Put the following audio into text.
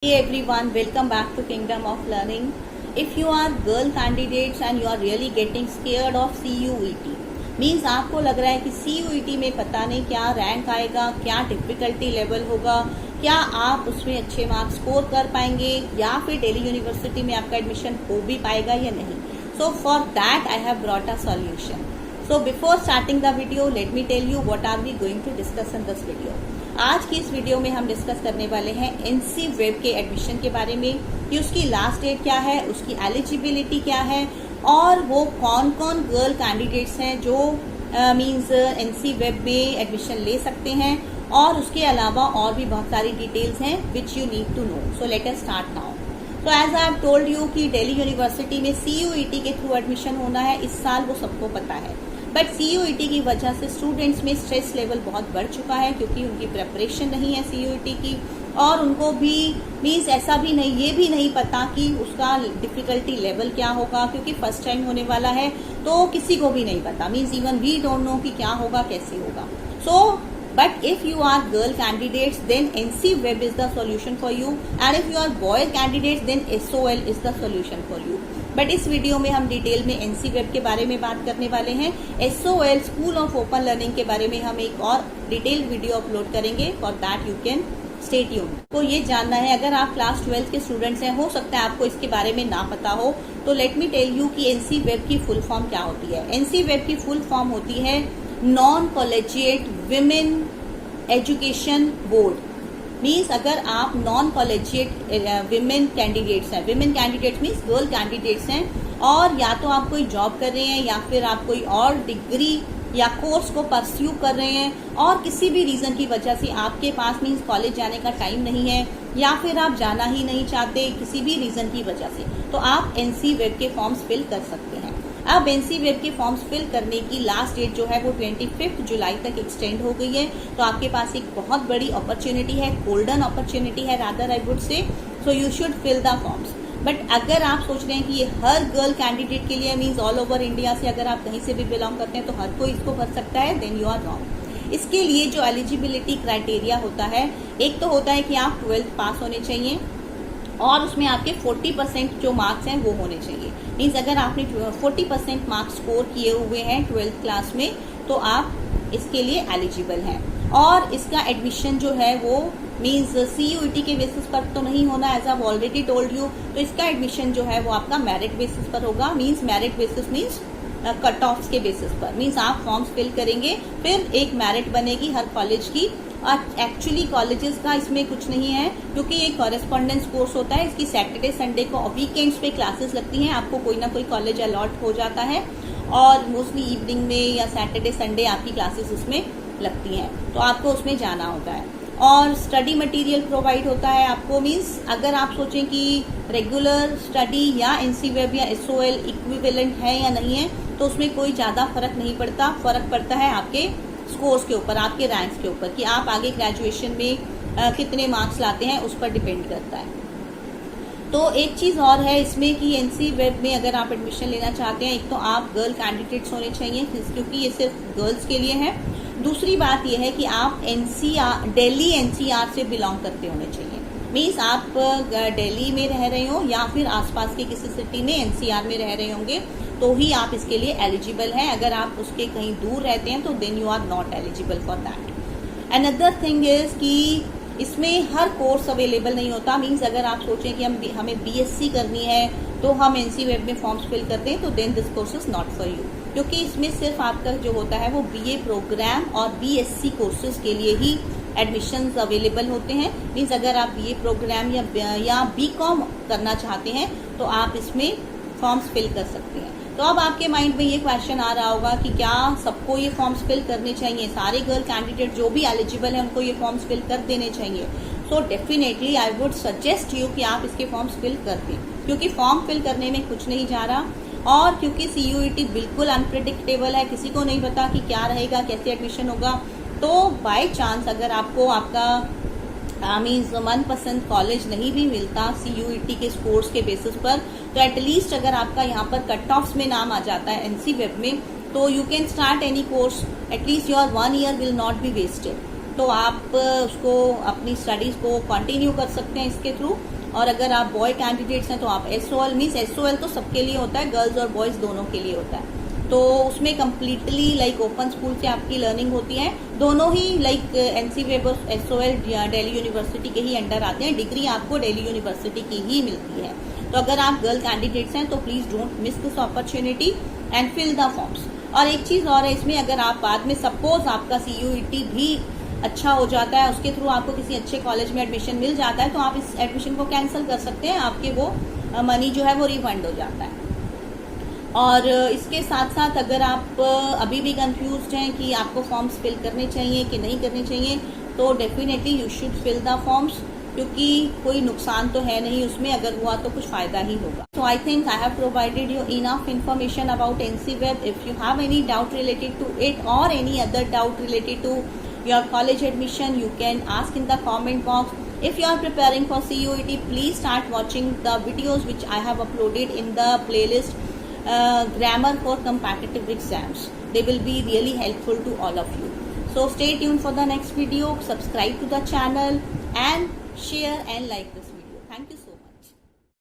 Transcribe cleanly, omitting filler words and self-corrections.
Hey everyone, welcome back to Kingdom of Learning. If you are girl candidates and you are really getting scared of CUET, means आपको लग रहा है कि CUET में पता नहीं क्या रैंक आएगा, क्या डिफिकल्टी लेवल होगा, क्या आप उसमें अच्छे मार्क्स स्कोर कर पाएंगे या फिर दिल्ली यूनिवर्सिटी में आपका एडमिशन हो भी पाएगा या नहीं. So for that I have brought a solution. So before starting the video, let me tell you what are we going to discuss in this video. आज की इस वीडियो में हम डिस्कस करने वाले हैं एनसी वेब के एडमिशन के बारे में कि उसकी लास्ट डेट क्या है, उसकी एलिजिबिलिटी क्या है और वो कौन कौन गर्ल कैंडिडेट्स हैं जो मींस एनसी वेब में एडमिशन ले सकते हैं और उसके अलावा और भी बहुत सारी डिटेल्स हैं which you need to know. So let us start now. तो as I have told you कि दिल्ली यूनिवर्सिटी में CUET के थ्रू एडमिशन होना है इस साल, वो सबको पता है. बट CUET की वजह से स्टूडेंट्स में स्ट्रेस लेवल बहुत बढ़ चुका है क्योंकि उनकी प्रिपरेशन नहीं है CUET की और उनको भी मीन्स ऐसा भी नहीं, ये भी नहीं पता कि उसका डिफिकल्टी लेवल क्या होगा क्योंकि फर्स्ट टाइम होने वाला है. तो किसी को भी नहीं पता, means even we don't know कि क्या होगा, कैसे होगा. So but if you are girl candidates then NC Web is the solution for you and if you are boy candidates then SOL is the solution for you. But इस video में हम detail में NC Web के बारे में बात करने वाले हैं. SOL school of open learning के बारे में हम एक और डिटेल वीडियो अपलोड करेंगे. For that you can stay tuned. तो ये जानना है, अगर आप क्लास 12 के स्टूडेंट्स हैं, हो सकता है आपको इसके बारे में ना पता हो, तो लेट मी टेल यू कि NC Web की फुल फॉर्म क्या होती है. NC Web की फुल फॉर्म होती है non collegiate women education board. Means अगर आप नॉन कॉलेजिएट विमेन कैंडिडेट्स हैं, women candidates means girl candidates हैं और या तो आप कोई जॉब कर रहे हैं या फिर आप कोई और डिग्री या कोर्स को परस्यू कर रहे हैं और किसी भी रीजन की वजह से आपके पास मीन्स कॉलेज जाने का टाइम नहीं है या फिर आप जाना ही नहीं चाहते किसी भी रीजन की वजह से, तो आप NC Web के फॉर्म्स फिल कर सकते हैं. अब NC Web के फॉर्म्स फिल करने की लास्ट डेट जो है वो 25 जुलाई तक एक्सटेंड हो गई है. तो आपके पास एक बहुत बड़ी अपॉर्चुनिटी है, गोल्डन अपॉर्चुनिटी है rather I would say. So you should fill the forms. But अगर आप सोच रहे हैं कि ये हर गर्ल कैंडिडेट के लिए मीन्स ऑल ओवर इंडिया से अगर आप कहीं से भी बिलोंग करते हैं तो हर कोई इसको भर सकता है, देन यू आर रॉन्ग. इसके लिए जो एलिजिबिलिटी क्राइटेरिया होता है, एक तो होता है कि आप 12th पास होने चाहिए और उसमें आपके 40% जो मार्क्स हैं वो होने चाहिए. मीन्स अगर आपने 40% मार्क्स स्कोर किए हुए हैं 12th क्लास में तो आप इसके लिए एलिजिबल हैं. और इसका एडमिशन जो है वो मीन्स CUET के बेसिस पर तो नहीं होना, as I already told you. तो इसका एडमिशन जो है वो आपका मेरिट बेसिस पर होगा. Means merit basis means cut offs के बेसिस पर. मीन्स आप फॉर्म्स फिल करेंगे, फिर एक मेरिट बनेगी हर कॉलेज की. और एक्चुअली कॉलेजेस का इसमें कुछ नहीं है क्योंकि ये कॉरेस्पॉन्डेंस कोर्स होता है. इसकी सैटरडे संडे को वीकेंड्स पे क्लासेस लगती हैं. आपको कोई ना कोई कॉलेज अलॉट हो जाता है और मोस्टली इवनिंग में या सैटरडे संडे आपकी क्लासेस उसमें लगती हैं, तो आपको उसमें जाना होता है. और स्टडी मटेरियल प्रोवाइड होता है आपको. मीन्स अगर आप सोचें कि रेगुलर स्टडी या NC Web या SOL इक्विवेलेंट है या नहीं है, तो उसमें कोई ज़्यादा फर्क नहीं पड़ता. फर्क पड़ता है आपके स्कोर्स के ऊपर, आपके रैंक्स के ऊपर कि आप आगे ग्रेजुएशन में कितने मार्क्स लाते हैं, उस पर डिपेंड करता है. तो एक चीज़ और है इसमें कि NC Web में अगर आप एडमिशन लेना चाहते हैं, एक तो आप गर्ल कैंडिडेट्स होने चाहिए क्योंकि ये सिर्फ गर्ल्स के लिए है. दूसरी बात यह है कि आप दिल्ली NCR से बिलोंग करते होने चाहिए. मीन्स आप दिल्ली में रह रहे हो या फिर आसपास के किसी सिटी में NCR में रह रहे होंगे तो ही आप इसके लिए एलिजिबल हैं. अगर आप उसके कहीं दूर रहते हैं तो then you are not eligible for that. Another thing is कि इसमें हर कोर्स अवेलेबल नहीं होता. मीन्स अगर आप सोचें कि हमें BSc करनी है तो हम NC Web में फॉर्म्स फिल करते हैं तो then this course is not for you, क्योंकि इसमें सिर्फ आपका जो होता है वो BA प्रोग्राम और BSc कोर्सेज के लिए ही एडमिशन्स अवेलेबल होते हैं. मीन्स अगर आप BA प्रोग्राम या BCom करना चाहते हैं तो आप इसमें फॉर्म्स फिल कर सकते हैं. तो अब आपके माइंड में ये क्वेश्चन आ रहा होगा कि क्या सबको ये फॉर्म्स फिल करने चाहिए, सारे गर्ल कैंडिडेट जो भी एलिजिबल हैं उनको ये फॉर्म्स फिल कर देने चाहिए. So definitely I would suggest you कि आप इसके फॉर्म्स फिल कर दें क्योंकि फॉर्म फिल करने में कुछ नहीं जा रहा और क्योंकि CUET बिल्कुल अनप्रिडिक्टेबल है, किसी को नहीं पता कि क्या रहेगा, कैसे एडमिशन होगा. तो बाय चांस अगर आपको आपका मीन्स मनपसंद कॉलेज नहीं भी मिलता CUET के स्कोर्स के बेसिस पर, तो एटलीस्ट अगर आपका यहाँ पर कट ऑफ्स में नाम आ जाता है NC Web में तो you can start any course. At least your 1 year will not be wasted. तो आप उसको अपनी स्टडीज को कंटिन्यू कर सकते हैं इसके थ्रू। और अगर आप बॉय कैंडिडेट्स हैं तो आप SOL मीन्स SOL तो सबके लिए होता है, गर्ल्स और बॉयज दोनों के लिए होता है। तो उसमें कम्प्लीटली लाइक ओपन स्कूल से आपकी लर्निंग होती है। दोनों ही लाइक NC वेब और SOL दिल्ली यूनिवर्सिटी के ही अंडर आते हैं। डिग्री आपको दिल्ली यूनिवर्सिटी की ही मिलती है। तो अगर आप गर्ल कैंडिडेट्स हैं तो please don't miss this opportunity and fill the forms. और एक चीज और है इसमें, अगर आप बाद में सपोज आपका CUET भी अच्छा हो जाता है, उसके थ्रू आपको किसी अच्छे कॉलेज में एडमिशन मिल जाता है, तो आप इस एडमिशन को कैंसिल कर सकते हैं, आपके वो मनी जो है वो रिफंड हो जाता है। और इसके साथ साथ अगर आप अभी भी कंफ्यूज्ड हैं कि आपको फॉर्म्स फिल करने चाहिए कि नहीं करने चाहिए, तो definitely you should fill the forms, क्योंकि कोई नुकसान तो है नहीं उसमें, अगर हुआ तो कुछ फायदा ही होगा। So I think I have provided you enough information about NC web. If you have any doubt related to it और any other doubt related to your college admission, you can ask in the comment box. If you are preparing for CUET, please start watching the videos which I have uploaded in the playlist grammar for competitive exams. They will be really helpful to all of you. So stay tuned for the next video, subscribe to the channel and share and like this video. Thank you so much.